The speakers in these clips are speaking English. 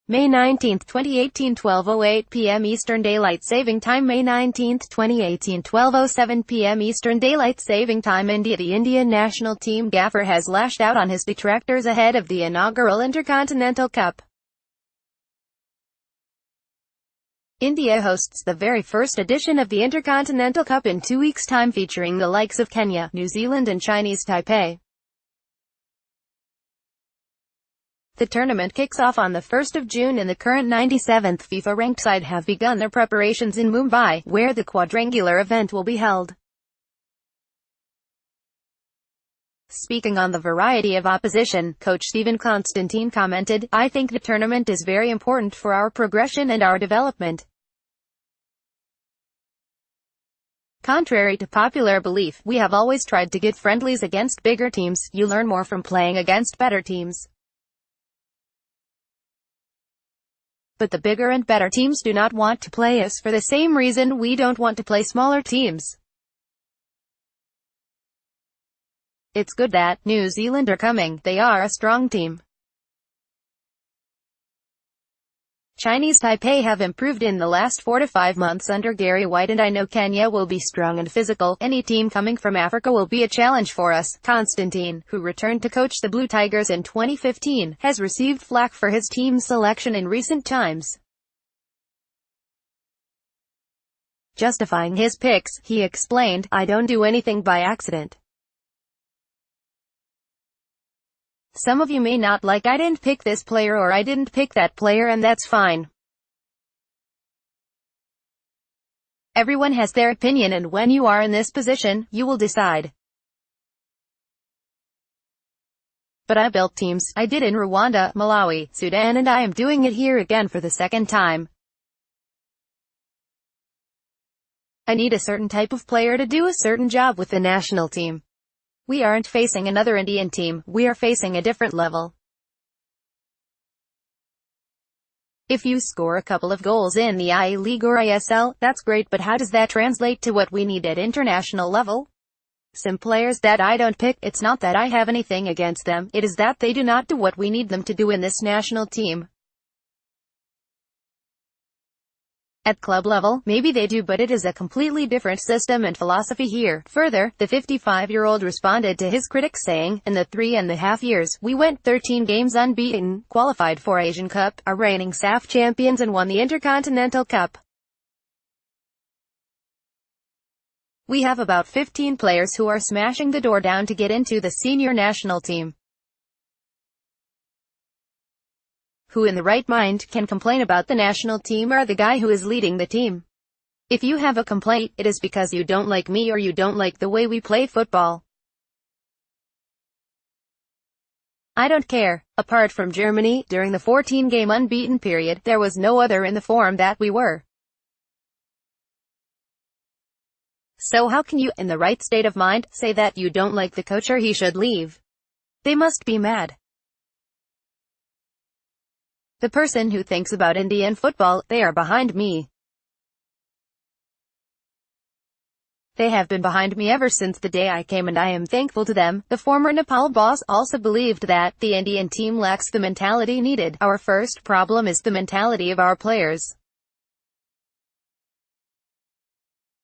May 19, 2018, 12:08 p.m. Eastern Daylight Saving Time. May 19, 2018, 12:07 p.m. Eastern Daylight Saving Time. India. The Indian national team gaffer has lashed out on his detractors ahead of the inaugural Intercontinental Cup. India hosts the very first edition of the Intercontinental Cup in 2 weeks' time, featuring the likes of Kenya, New Zealand and Chinese Taipei. The tournament kicks off on the 1st of June and the current 97th FIFA-ranked side have begun their preparations in Mumbai, where the quadrangular event will be held. Speaking on the variety of opposition, coach Constantine commented, "I think the tournament is very important for our progression and our development. Contrary to popular belief, we have always tried to get friendlies against bigger teams. You learn more from playing against better teams. But the bigger and better teams do not want to play us for the same reason we don't want to play smaller teams. It's good that New Zealand are coming. They are a strong team. Chinese Taipei have improved in the last 4 to 5 months under Gary White, and I know Kenya will be strong and physical. Any team coming from Africa will be a challenge for us." Constantine, who returned to coach the Blue Tigers in 2015, has received flack for his team's selection in recent times. Justifying his picks, he explained, "I don't do anything by accident. Some of you may not like I didn't pick this player or I didn't pick that player, and that's fine. Everyone has their opinion, and when you are in this position, you will decide. But I built teams. I did in Rwanda, Malawi, Sudan, and I am doing it here again for the second time. I need a certain type of player to do a certain job with the national team. We aren't facing another Indian team, we are facing a different level. If you score a couple of goals in the I-League or ISL, that's great, but how does that translate to what we need at international level? Some players that I don't pick, it's not that I have anything against them, it is that they do not do what we need them to do in this national team. At club level, maybe they do, but it is a completely different system and philosophy here." Further, the 55-year-old responded to his critics saying, "In the 3.5 years, we went 13 games unbeaten, qualified for Asian Cup, are reigning SAF champions and won the Intercontinental Cup. We have about 15 players who are smashing the door down to get into the senior national team. Who in the right mind can complain about the national team or the guy who is leading the team? If you have a complaint, it is because you don't like me or you don't like the way we play football. I don't care." Apart from Germany, during the 14-game unbeaten period, there was no other in the form that we were. So how can you, in the right state of mind, say that you don't like the coach or he should leave? They must be mad. The person who thinks about Indian football, they are behind me. They have been behind me ever since the day I came, and I am thankful to them." The former Nepal boss also believed that the Indian team lacks the mentality needed. "Our first problem is the mentality of our players.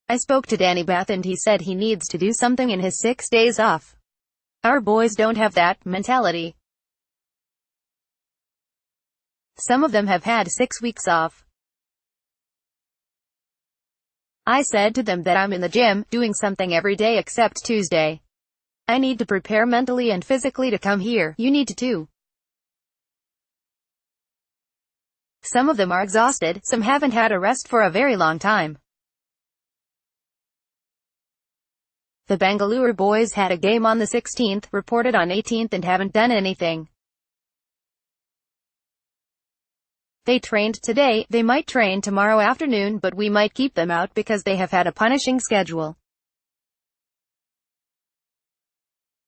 I spoke to Danny Bath and he said he needs to do something in his 6 days off. Our boys don't have that mentality. Some of them have had 6 weeks off. I said to them that I'm in the gym, doing something every day except Tuesday. I need to prepare mentally and physically to come here. You need to too. Some of them are exhausted, some haven't had a rest for a very long time. The Bangalore boys had a game on the 16th, reported on 18th, and haven't done anything. They trained today, they might train tomorrow afternoon, but we might keep them out because they have had a punishing schedule.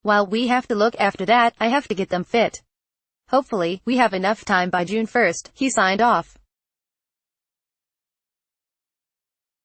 While we have to look after that, I have to get them fit. Hopefully, we have enough time by June 1st." He signed off.